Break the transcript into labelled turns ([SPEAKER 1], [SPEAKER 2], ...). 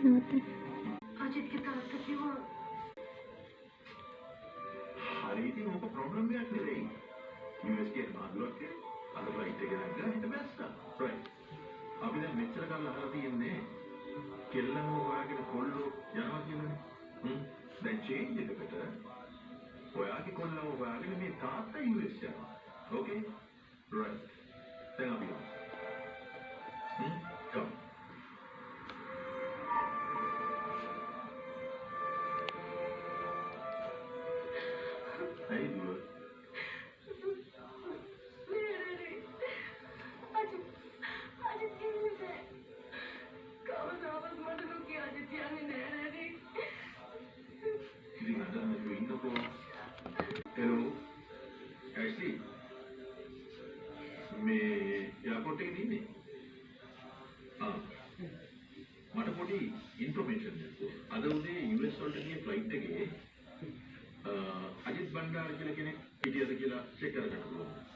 [SPEAKER 1] නවත්තන්න.
[SPEAKER 2] අජිත්ගේ තාත්තා කිව්වා
[SPEAKER 3] හරි ඉතින් මොක ප්‍රොබ්ලම් එකක් නෙවෙයි. US එකේ මාදුරක් අද ෆ්ලයිට් එක ගන්න හිට බැස්සා. රයිට්. අපි දැන් මෙච්චර කාලෙ අහලා තියෙන්නේ කෙල්ලම හොයාගෙන කොල්ලෝ යනවා කියලානේ. දැන් චේන්ජ් එකකට ඔයාගේ කොල්ලව හොයාගෙන මේ තාත්තා US යනවා. ඕකේ? රයිට්. දැන් අපි යමු. come. Hey, dude.
[SPEAKER 2] අජිත් කියන්නේ නැහැ. කවදාවත් මට නොකිය අජිත් යන්නේ නැහැ නේද?
[SPEAKER 3] ඉතින් අද මේ ඉන්නකෝ. hello. Ashley. මේ එයාපෝට් එකේ ඉන්නේ. මට පොඩි ඉන්ෆර්මේෂන් දෙන්න. අද උදේ US වලට ගිය ෆ්ලයිට් එකේ අජිත් බණ්ඩාර කියලා කෙනෙක් හිටියද කියලා චෙක් කරගන්න ඕනේ.